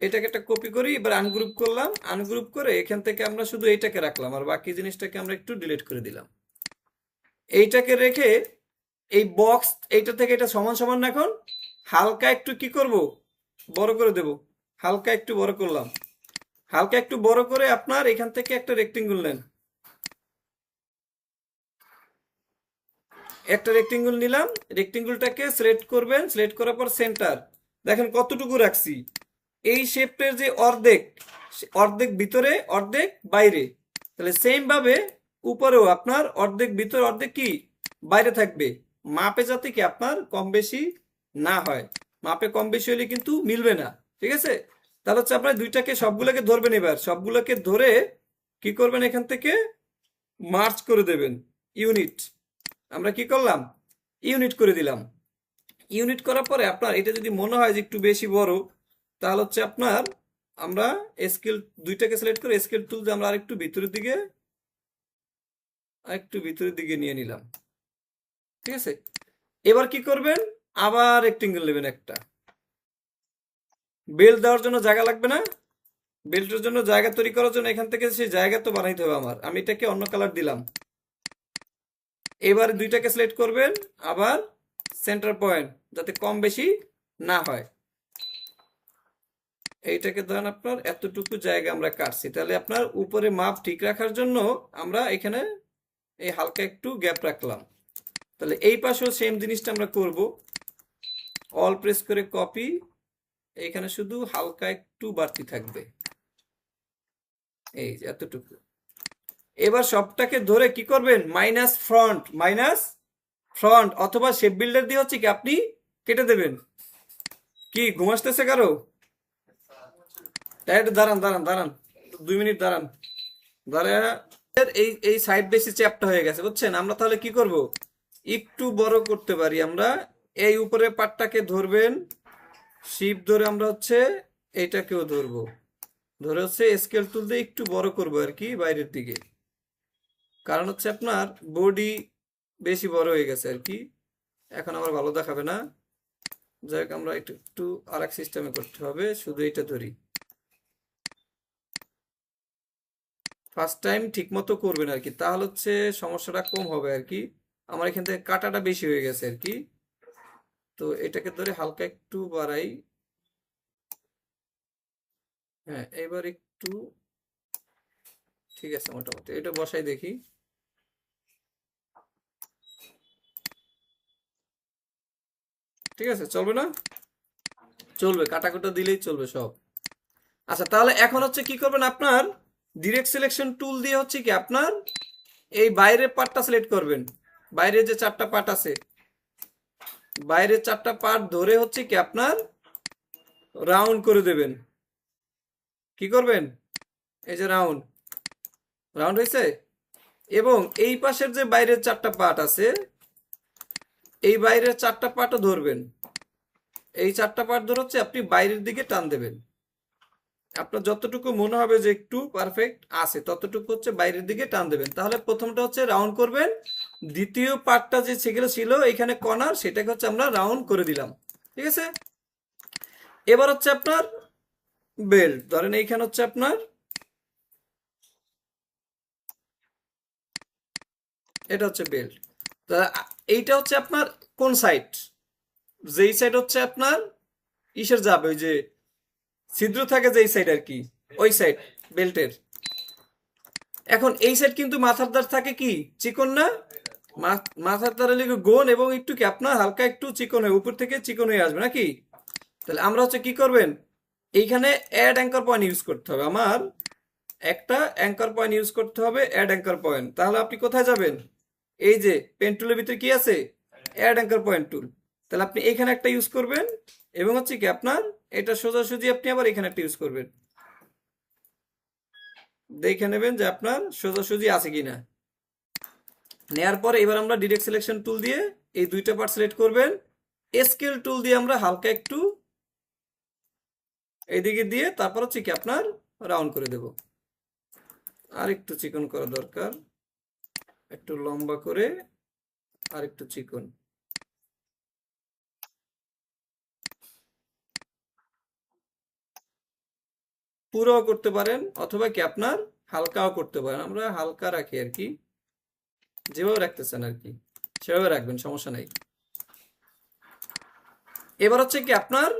এটাকে একটা কপি করি, এবার আনগ্রুপ করলাম, আনগ্রুপ করে এখান থেকে আমরা শুধু এইটাকে রাখলাম, আর বাকি জিনিসটাকে আমরা একটু ডিলিট করে দিলাম। এইটাকে রেখে এই বক্স এইটা থেকে এটা সমান সমান এখন হালকা একটু কি করব, বড় করে দেব। হালকা একটু বড় করলাম, হালকা একটু বড় করে আপনার এখান থেকে একটা রেক্টেঙ্গুল নেন, একটা রেক্টেঙ্গুল নিলাম। রেক্টেঙ্গুলটাকে সিলেক্ট করবেন, সিলেক্ট করার পর সেন্টার, দেখেন কতটুকু রাখছি। এই শেপের যে অর্ধেক, অর্ধেক ভিতরে অর্ধেক বাইরে, তাহলে সেম ভাবে উপরেও আপনার অর্ধেক ভিতরে অর্ধেক কি বাইরে থাকবে। মাপে যাতে কি আপনার কম বেশি না হয়, মাপে কম বেশি হলে কিন্তু মিলবে না। ঠিক আছে, তাহলে হচ্ছে আপনার দুইটাকে সবগুলোকে ধরবেন, এবার সবগুলোকে ধরে কি করবেন, এখান থেকে মার্চ করে দেবেন, ইউনিট। আমরা কি করলাম, ইউনিট করে দিলাম। ইউনিট করার পরে আপনার এটা যদি মনে হয় যে একটু বেশি বড়, তাহলে হচ্ছে আপনার আমরা স্কেল দুইটাকে সিলেক্ট করে স্কেল টুল দিয়ে আমরা আরেকটু ভিতরের দিকে নিয়ে নিলাম। ঠিক আছে, এবার কি করবেন, আবার রেক্টেঙ্গেল নেবেন একটা। বেল্ট দেওয়ার জন্য জায়গা লাগবে না, বেল্টের জন্য জায়গা তৈরি করার জন্য এখান থেকে সেই জায়গা তো বানাইতে হবে আমার। আমি এটাকে অন্য কালার দিলাম। এবার দুইটাকে সিলেক্ট করবেন, আবার সেন্টার পয়েন্ট যাতে কম বেশি না হয়। এইটাকে ধরেন আপনার এতটুকু জায়গা আমরা কাটছি, তাহলে আপনার উপরে মাপ ঠিক রাখার জন্য আমরা এখানে এই হালকা একটু গ্যাপ রাখলাম। তাহলে এই পাশেও সেম জিনিসটা আমরা করব, অল প্রেস করে কপি, এখানে শুধু হালকা একটু বাড়তি থাকবে, এই যে এতটুকু। এবার সবটাকে ধরে কি করবেন, মাইনাস ফ্রন্ট অথবা শেপ বিল্ডার দিয়ে হচ্ছে কি আপনি কেটে দেবেন। কি ঘুম আসতেছে কারো? তাই একটু দাঁড়ান দাঁড়ান দাঁড়ান, 2 মিনিট দাঁড়ান। দাঁড়া, এই এই সাইড বেশি চ্যাপ্টা হয়ে গেছে বুঝছেন। আমরা তাহলে কি করব, একটু বড় করতে পারি। আমরা এই উপরের পাটটাকে ধরবেন, শিপ ধরে আমরা হচ্ছে এইটাকেও ধরবো, ধরে হচ্ছে স্কেল টুল দিয়ে একটু বড় করবো আর কি বাইরের দিকে, কারণ হচ্ছে আপনার বডি বেশি বড় হয়ে গেছে আর কি, এখন আমার ভালো দেখাবে না। যাই হোক, আমরা একটু একটু আর এক সিস্টেমে করতে হবে, শুধু এটা ধরি। ফার্স্ট টাইম ঠিক মতো করবেন আর কি, তাহলে হচ্ছে সমস্যাটা কম হবে আর কি। আমার এখান থেকে কাটাটা বেশি হয়ে গেছে আর কি, তো এটাকে ধরে হালকা একটু বাড়াই। হ্যাঁ, এবার একটু ঠিক আছে, মোটামুটি এটা বসাই দেখি। ঠিক আছে, চলবে না? চলবে, কাটাকুটা দিলেই চলবে সব। আচ্ছা, তাহলে এখন হচ্ছে কি করবেন আপনার, ডিরেক্ট সিলেকশন টুল দিয়ে হচ্ছে কি আপনার এই বাইরের পার্টটা সিলেক্ট করবেন। বাইরের যে চারটা পার্ট আছে, বাইরের চারটা পার্ট ধরে হচ্ছে কি আপনার রাউন্ড করে দেবেন। কি করবেন? এই যে রাউন্ড, রাউন্ড হয়েছে। এবং এই পাশের যে বাইরের চারটা পার্ট আছে, এই বাইরের চারটা পার্টও ধরবেন। এই চারটা পার্ট ধরে হচ্ছে আপনি বাইরের দিকে টান দেবেন। আপনার যতটুকু মনে হবে যে একটু পারফেক্ট আছে, ততটুকু হচ্ছে বাইরের দিকে টান দেবেন। তাহলে প্রথমটা হচ্ছে রাউন্ড করবেন, দ্বিতীয় পার্টটা যে সেগুলো ছিল এখানে কর্নার, সেটাকে হচ্ছে আমরা রাউন্ড করে দিলাম। ঠিক আছে, এবার হচ্ছে আপনার বেল্ট ধরেন, এইখানে হচ্ছে আপনার এটা হচ্ছে বেল্ট। এইটা হচ্ছে আপনার কোন সাইড, যেই সাইড হচ্ছে আপনার ইসের যাবে, ওই যে ছিদ্র থাকে যেই সাইড আর কি, ওই সাইড বেল্টের। এখন এই সাইড কিন্তু মাথার দ্বার থাকে কি চিকন না, মাথার দ্বারা লিখে গোন এবং একটু কি আপনার হালকা একটু চিকন হয়ে উপর থেকে চিকন হয়ে আসবে নাকি। তাহলে আমরা হচ্ছে কি করবেন, এইখানে অ্যাড অ্যাঙ্কার পয়েন্ট ইউজ করতে হবে। আমার একটা অ্যাঙ্কার পয়েন্ট ইউজ করতে হবে, অ্যাড অ্যাঙ্কার পয়েন্ট। তাহলে আপনি কোথায় যাবেন, এই যে পেন টুলের ভিতরে কি আছে, অ্যাড অ্যাঙ্কার পয়েন্ট টুল। তাহলে আপনি এখানে একটা ইউজ করবেন, এবং হচ্ছে কি আপনার এটা সোজাসুজি আপনি আবার এখানে একটা ইউজ করবেন। দেখে নেবেন যে আপনার সোজাসুজি আছে কিনা। নেয়ার পরে এবার আমরা ডিরেক্ট সিলেকশন টুল দিয়ে এই দুইটা পার্ট সিলেক্ট করবেন। স্কেল টুল দিয়ে আমরা হালকা একটু এইদিকে দিয়ে তারপর হচ্ছে কি আপনার রাউন্ড করে দেব। আর একটু চিকন করা দরকার, একটু লম্বা করে আর একটু চিকন। পুরো করতে পারেন অথবা কি আপনার হালকাও করতে পারেন, আমরা হালকা রাখি আর কি, যেভাবে রাখতেছেন আর কি সেভাবে রাখবেন, সমস্যা নাই। এবার হচ্ছে কি আপনার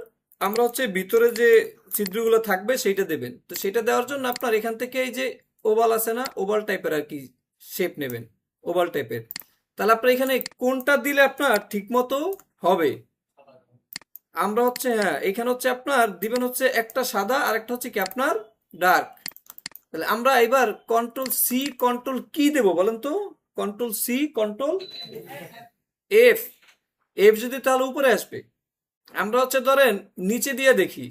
আমরা হচ্ছে ভিতরে যে ছিদ্রগুলো থাকবে সেইটা দেবেন। তো সেটা দেওয়ার জন্য আপনার এখান থেকে এই যে ওভাল আছে না, ওভাল টাইপের আর কি শেপ নেবেন, ওভাল টাইপের। তাহলে আপনার এখানে কোনটা দিলে আপনার ঠিক মতো হবে, আমরা হচ্ছে হ্যাঁ এখানে হচ্ছে আপনার দিবেন হচ্ছে একটা সাদা আর একটা হচ্ছে কি আপনার ডার্ক। তাহলে আমরা এবার কন্ট্রোল সি কন্ট্রোল কি দেব বলেন তো, control C control F, F যদি তাহলে উপরে আসবে। আমরা হচ্ছে ধরেন নিচে দিয়ে দেখি,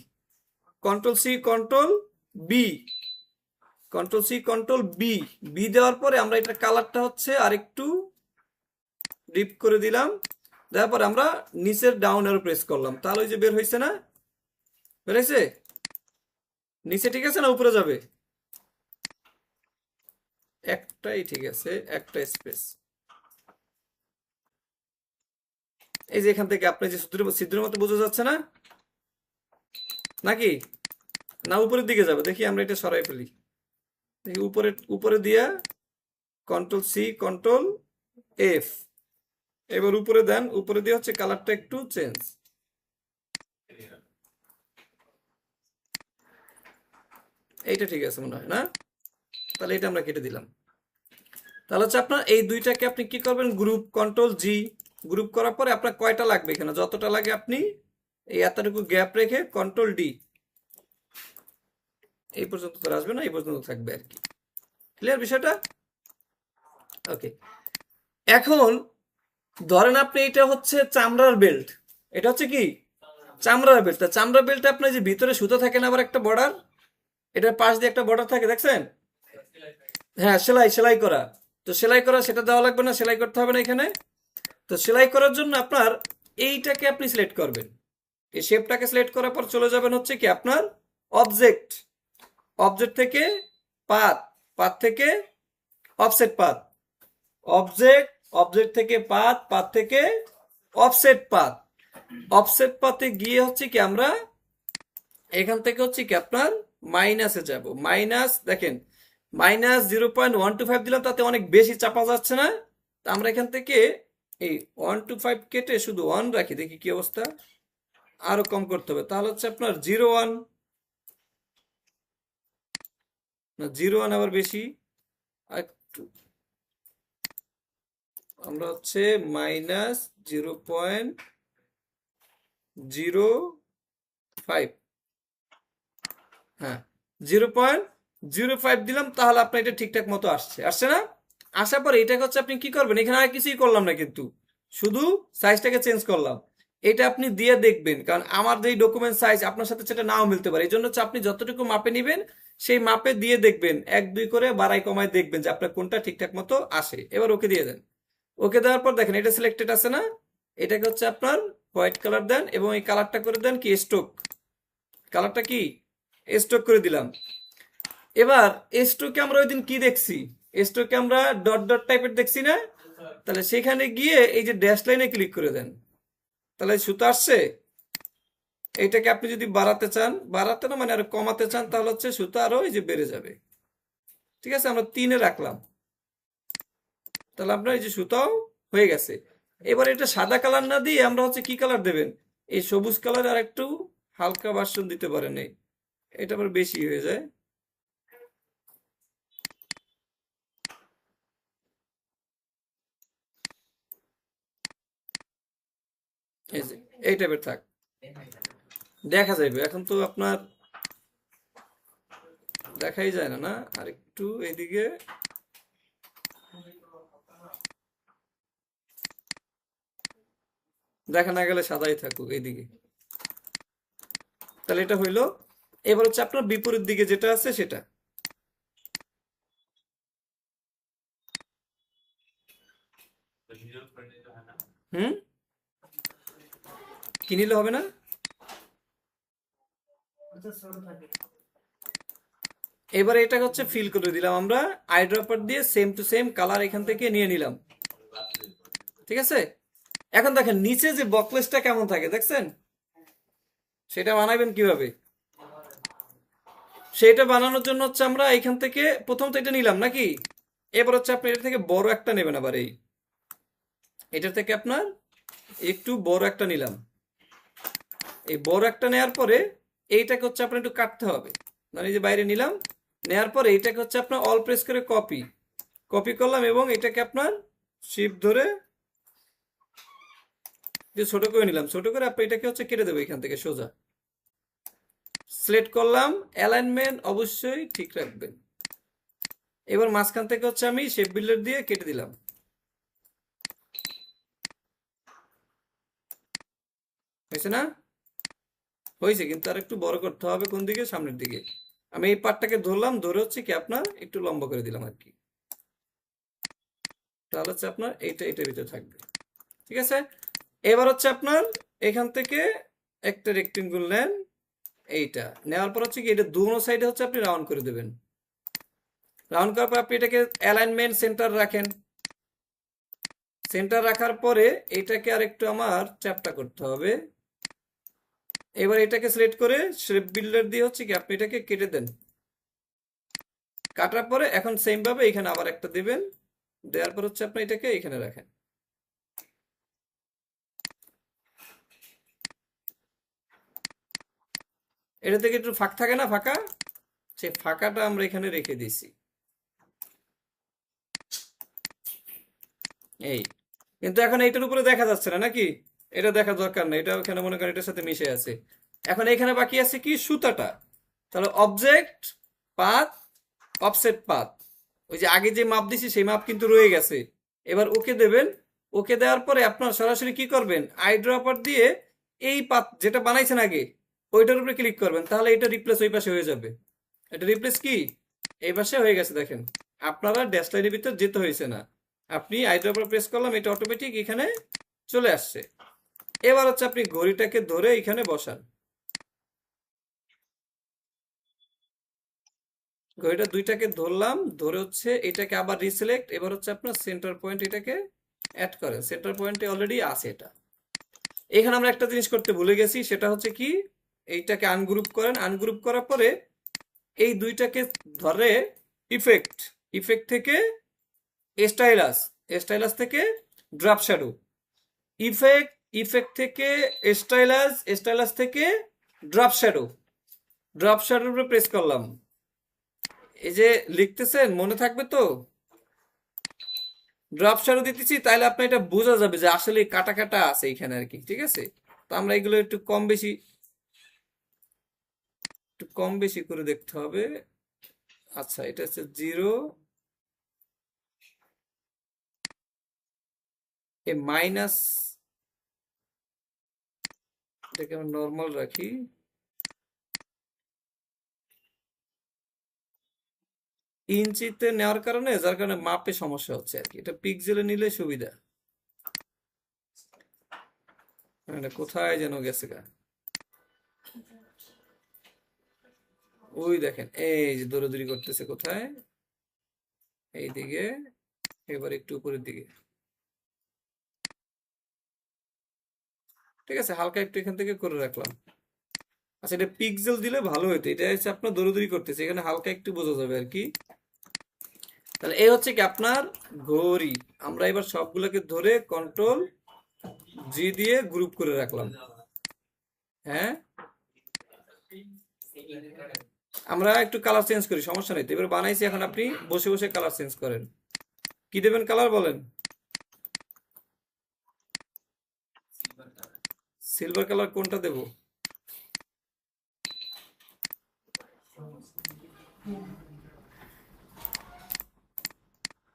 control C control B, control C control B, B দেওয়ার পরে আমরা এটা কালারটা হচ্ছে আর একটু ডিপ করে দিলাম। দেওয়ার পরে আমরা নিচের ডাউন অ্যারো প্রেস করলাম, তাহলে ওই যে বের হয়েছে না, বের হয়েছে নিচে, ঠিক আছে না উপরে যাবে, একটাই ঠিক আছে, একটা স্পেস। এই যে এখান থেকে আপনি যে ছিদ্রের মতো বোঝা যাচ্ছে না নাকি, না উপরের দিকে যাবে, দেখি আমরা এটা সরাই ফেলি, দেখি উপরে উপরে দিয়া কন্ট্রোল সি কন্ট্রোল এফ, এবার উপরে দেন, উপরে দিয়ে হচ্ছে কালারটা একটু চেঞ্জ। এইটা ঠিক আছে মনে হয় না, তাহলে এটা আমরা কেটে দিলাম। তাহলে হচ্ছে আপনার এই দুইটাকে আপনি কি করবেন, গ্রুপ কন্ট্রোল জি, গ্রুপ করার পরে আপনার কয়টা লাগবে এখানে যতটা লাগে আপনি এই এতটুকু গ্যাপ রেখে কন্ট্রোল ডি, এই পর্যন্ত তো আসবে না, এই পর্যন্ত থাকবে আর কি। ক্লিয়ার বিষয়টা? ওকে, এখন ধরেন আপনি এটা হচ্ছে চামড়ার বেল্ট, এটা হচ্ছে কি চামড়ার বেল্ট। চামড়ার বেল্টে আপনার যে ভিতরে সুতো থাকে না আবার একটা বর্ডার, এটার পাশ দিয়ে একটা বর্ডার থাকে দেখছেন, হ্যাঁ সেলাই, সেলাই করা। তো সেলাই করা সেটা দেওয়া লাগবে না, সেলাই করতে হবে না এখানে। তো সেলাই করার জন্য আপনার এইটাকে আপনি সিলেক্ট করবেন, এই শেপটাকে সিলেক্ট করার পর চলে যাবেন হচ্ছে কি আপনার অবজেক্ট, অবজেক্ট থেকে পাথ, পাথ থেকে অফসেট পাথ, অবজেক্ট, অবজেক্ট থেকে পাথ, পাথ থেকে অফসেট পাথ। অফসেট পাথে গিয়ে হচ্ছে কি আমরা এখান থেকে হচ্ছে কি আপনার মাইনাসে যাব। মাইনাস দেখেন -0.125 দিলাম, তাতে অনেক বেশি চাপা যাচ্ছে না? তা আমরা এখান থেকে এই 125 কেটে শুধু 1 রাখি, দেখি কি অবস্থা। আরো কম করতে হবে, তাহলে হচ্ছে আপনার 0.1, না 0.1 আবার বেশি, একটু আমরা হচ্ছে -0.05, হ্যাঁ 0.05 দিলাম, তাহলে আপনার এটা ঠিকঠাক মতো আসছে, আসছে না? আসার পরে এটাকে হচ্ছে আপনি কি করবেন, এখানে আর কিছুই করলাম না, কিন্তু শুধু সাইজটাকে চেঞ্জ করলাম। এটা আপনি দিয়ে দেখবেন, কারণ আমার যেই ডকুমেন্ট সাইজ আপনার সাথে সেটা নাও মিলতে পারে। এই জন্য হচ্ছে আপনি যতটুকু মাপে নেবেন সেই মাপে দিয়ে দেখবেন, 1-2 করে বাড়াই কমায় দেখবেন যে আপনার কোনটা ঠিকঠাক মতো আসে। এবার ওকে দিয়ে দেন। ওকে দেওয়ার পর দেখেন এটা সিলেক্টেড আছে না? এটাকে হচ্ছে আপনার হোয়াইট কালার দেন এবং এই কালারটা করে দেন কি স্ট্রোক। কালারটা কি স্ট্রোক করে দিলাম। এবার স্ট্রোকে আমরা ওই দিন কি দেখছি, স্ট্রোকে আমরা ডট ডট টাইপের দেখছি না? তাহলে সেখানে গিয়ে এই যে ড্যাশ লাইনে ক্লিক করে দেন, তাহলে সুতো আসছে। এইটাকে আপনি যদি বাড়াতে চান, বাড়াতে না মানে আরো কমাতে চান, তাহলে হচ্ছে সুতো আরো এই যে বেড়ে যাবে। ঠিক আছে, আমরা 3-এ রাখলাম, তাহলে আপনার এই যে সুতাও হয়ে গেছে। এবার এটা সাদা কালার না দিয়ে আমরা হচ্ছে কি কালার দেবেন, এই সবুজ কালার আর একটু হালকা ভার্সন দিতে পারেন, এই এটা আবার বেশি হয়ে যায়। এই যে এই টাইপের থাক, দেখা যাবে। এখন তো আপনার দেখাই যায় না, না আর একটু এইদিকে, দেখা না গেলে সাদাই থাকুক এইদিকে। তাহলে এটা হইলো। এবার হচ্ছে আপনার বিপরীত দিকে যেটা আছে সেটা, হুম, কি নিলে হবে না? এবারে এটাকে হচ্ছে ফিল করে দিলাম আমরা আইড্রপার দিয়ে, সেম টু সেম কালার এখান থেকে নিয়ে নিলাম। ঠিক আছে, এখন দেখেন নিচে যে বকলেসটা কেমন থাকে দেখছেন, সেটা বানাবেন কিভাবে? সেটা বানানোর জন্য হচ্ছে আমরা এখান থেকে প্রথম তো এটা নিলাম নাকি, এবার হচ্ছে আপনি এটা থেকে বড় একটা নেবেন। আবার এই এটা থেকে আপনার একটু বড় একটা নিলাম। এই বড় একটা নেওয়ার পরে এইটাকে হচ্ছে আপনার একটু কাটতে হবে, মানে এই যে বাইরে নিলাম, নেওয়ার পরে এইটাকে হচ্ছে আপনার অল প্রেস করে কপি, কপি করলাম এবং এটাকে আপনার শিফট ধরে যে ছোট করে নিলাম, ছোট করে আপনি এটাকে হচ্ছে কেটে দেবো এখান থেকে সোজা। সিলেক্ট করলাম, অ্যালাইনমেন্ট অবশ্যই ঠিক রাখবেন। এবার মাঝখান থেকে হচ্ছে আমি শেপ বিল্ডার দিয়ে কেটে দিলাম। হয়েছে না? হয়েছে, কিন্তু আর একটু বড় করতে হবে। কোন দিকে? সামনের দিকে। আমি এই পার্টটাকে ধরলাম, ধরে হচ্ছে কি আপনার একটু লম্বা করে দিলাম আর কি, তাহলে হচ্ছে আপনার এইটা এটার ভিতরে থাকবে। ঠিক আছে, এবার হচ্ছে আপনার এখান থেকে একটা রেক্টেঙ্গুল নেন, এইটা নেওয়ার পর হচ্ছে কি এটা দুনো সাইডে হচ্ছে আপনি রাউন্ড করে দেবেন। রাউন্ড করার পর আপনি এটাকে অ্যালাইনমেন্ট সেন্টার রাখেন। সেন্টার রাখার পরে এটাকে আর একটু আমার চ্যাপটা করতে হবে। এবার এটাকে সিলেক্ট করে শেপ বিল্ডার দিয়ে হচ্ছে কি আপনি এটাকে কেটে দেন। কাটার পরে এখন সেম ভাবে এখানে আবার একটা দিবেন, দেওয়ার পর হচ্ছে আপনি এটাকে এখানে রাখেন। এটা থেকে একটু ফাঁক থাকে না, ফাঁকা, সেই ফাঁকাটা আমরা এখানে রেখে দিছি। এই কিন্তু এখন এইটার উপরে দেখা যাচ্ছে না নাকি, এটা দেখা দরকার না, এটা ওখানে মনে করেন এটার সাথে মিশে আছে। এখন এখানে বাকি আছে কি সুতাটা, তাহলে অবজেক্ট পাথ অফসেট পাথ, ওই যে আগে যে মাপ দিছি সেই মাপ কিন্তু রয়ে গেছে। এবার ওকে দেবেন। ওকে দেওয়ার পরে আপনার সরাসরি কি করবেন, আইড্রপার দিয়ে এই পাথ যেটা বানাইছেন আগে ওইটার উপরে ক্লিক করবেন, তাহলে এটা রিপ্লেস ওই পাশে হয়ে যাবে। এটা রিপ্লেস কি এই পাশে হয়ে গেছে, দেখেন আপনারা ড্যাশ লাইনের ভিতর যেতে হয়েছে না, আপনি আইড্রপার প্রেস করলাম, এটা অটোমেটিক এখানে চলে আসছে। এবার হচ্ছে আপনি ঘড়িটাকে ধরে এখানে বসান। ঘড়িটা দুইটাকে ধরলাম, ধরে হচ্ছে এটাকে আবার রিসিলেক্ট, এবার হচ্ছে আপনার সেন্টার পয়েন্ট এটাকে অ্যাড করেন, সেন্টার পয়েন্টে অলরেডি আছে এটা। এখানে আমরা একটা জিনিস করতে ভুলে গেছি, সেটা হচ্ছে কি, এইটাকে আনগ্রুপ করেন, আনগ্রুপ করার পরে এই দুইটাকে ধরে ইফেক্ট, ইফেক্ট থেকে স্টাইলাস, স্টাইলাস থেকে ড্রপ শ্যাডো, ইফেক্ট, ইফেক্ট থেকে স্টাইলাস, স্টাইলাস থেকে ড্রপ শ্যাডো, ড্রপ শ্যাডোর উপরে প্রেস করলাম। এই যে লিখতেছেন মনে থাকবে তো, ড্রপ শ্যাডো দিতেছি, তাইলে আপনার এটা বোঝা যাবে যে আসলে কাটা কাটা আছে এখানে আর কি, ঠিক আছে। তো আমরা এগুলো একটু কম বেশি, একটু কম বেশি করে দেখতে হবে। আচ্ছা, এটা হচ্ছে 0, এ মাইনাস, এটাকে আমরা নর্মাল রাখি। ইঞ্চিতে নেওয়ার কারণে, যার কারণে মাপে সমস্যা হচ্ছে আর কি, এটা পিক্সেলে নিলে সুবিধা। এটা কোথায় যেন গেছে গা, ওই দেখেন এই যে দৌড়াদৌড়ি করতেছে কোথায়, এইদিকে, এবার একটু উপরের দিকে, ঠিক আছে, হালকা একটু এখান থেকে করে রাখলাম। আচ্ছা, এটা পিক্সেল দিলে ভালো হতো, এটা হচ্ছে আপনার দৌড়াদৌড়ি করতেছে, এখানে হালকা একটু বোঝা যাবে আর কি। তাহলে এই হচ্ছে কি আপনার ঘড়ি। আমরা এবার সবগুলোকে ধরে কন্ট্রোল জি দিয়ে গ্রুপ করে রাখলাম। হ্যাঁ, আমরা একটু কালার চেঞ্জ করি, সমস্যা নেই তো, এবার বানাইছি, এখন আপনি বসে বসে কালার চেঞ্জ করেন। কি দেবেন কালার বলেন? সিলভার কালার কোনটা দেব?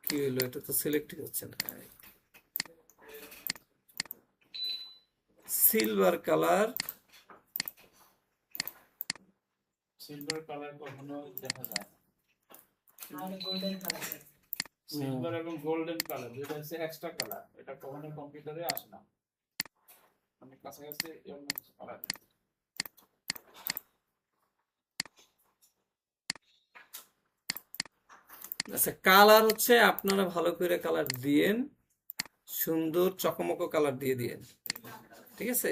কি হলো, এটা তো সিলেক্ট হচ্ছে না। সিলভার কালার, সিলভার কালার কখনো দেখা যায় না। সিলভার এবং গোল্ডেন কালার যেটা হচ্ছে এক্সট্রা কালার, এটা কখনো কম্পিউটারে আসে না, অনেক কাছাকাছি এমন কিছু কালার। আচ্ছা, কালার হচ্ছে আপনারা ভালো করে কালার দিয়েন, সুন্দর চকমকো কালার দিয়ে দিয়েন, ঠিক আছে।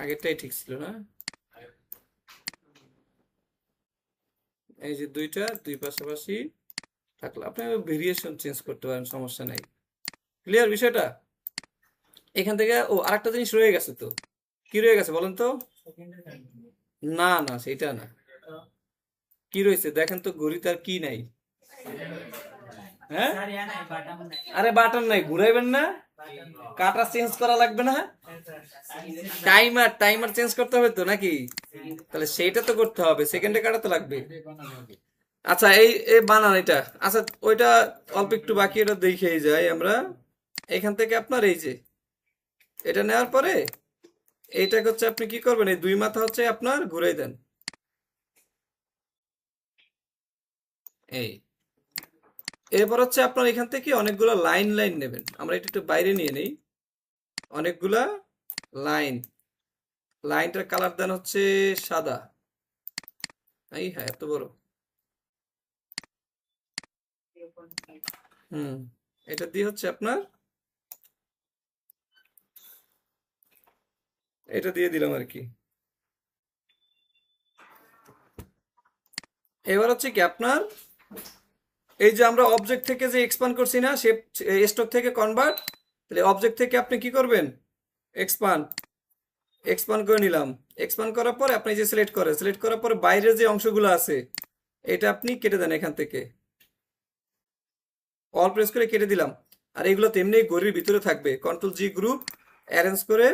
আগেরটাই ঠিক ছিল না, এই যে দুইটা দুই পাশাপাশি থাকলো, আপনি ভেরিয়েশন চেঞ্জ করতে পারেন, সমস্যা নাই। ক্লিয়ার বিষয়টা? এখান থেকে ও আরেকটা জিনিস রয়ে গেছে তো, কি রয়ে গেছে বলেন তো? না না, সেটা না, কি রয়েছে দেখেন তো, ঘড়িতে আর কি নাই? হ্যাঁ, আরে বাটন নাই, ঘুরাইবেন না, কাটা চেঞ্জ করা লাগবে না, টাইমার, টাইমার চেঞ্জ করতে হবে তো নাকি? তাহলে সেইটা তো করতে হবে, সেকেন্ডে কাটা তো লাগবে। আচ্ছা, এই এই বানান এটা, আচ্ছা ওইটা অল্প একটু বাকি, এটা দেখেই যাই আমরা। এখান থেকে আপনার এই যে এটা নেওয়ার পরে এইটাকে হচ্ছে আপনি কি করবেন, এই দুই মাথা হচ্ছে আপনার ঘুরাই দেন, এই। এরপর হচ্ছে আপনার এখান থেকে অনেকগুলো লাইন লাইন নেবেন, আমরা এটা একটু বাইরে নিয়ে নেই, অনেকগুলা লাইন, লাইনটার কালার দেন হচ্ছে সাদা, এই হ্যাঁ এত বড়, হুম, এটা দিয়ে হচ্ছে আপনার, এটা দিয়ে দিলাম আর কি। এবার হচ্ছে কি আপনার, এই যে আমরা অবজেক্ট থেকে যে এক্সপান্ড করছি না, সে স্টক থেকে কনভার্ট, তাহলে অবজেক্ট থেকে আপনি কি করবেন, এক্সপান্ড, এক্সপান্ড করে নিলাম। এক্সপান্ড করার পরে আপনি যে সিলেক্ট করেন, সিলেক্ট করার পরে বাইরের যে অংশগুলো আছে এটা আপনি কেটে দেন এখান থেকে, অল প্রেস করে কেটে দিলাম। আর এগুলো তেমনি ঘড়ির ভিতরে থাকবে, কন্ট্রোল জি গ্রুপ অ্যারেঞ্জ করে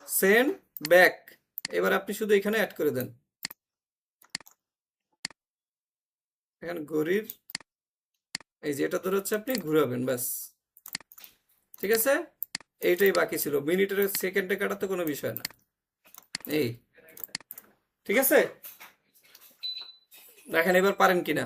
সেন্ড ব্যাক, এবার আপনি শুধু এখানে অ্যাড করে দেন, এখানে ঘড়ির এই যে এটা ধরে হচ্ছে আপনি ঘুরাবেন, ব্যাস, ঠিক আছে। এইটাই বাকি ছিল, মিনিটের সেকেন্ডে কাটা তো কোনো বিষয় না, এই, ঠিক আছে। দেখেন এবার পারেন কিনা।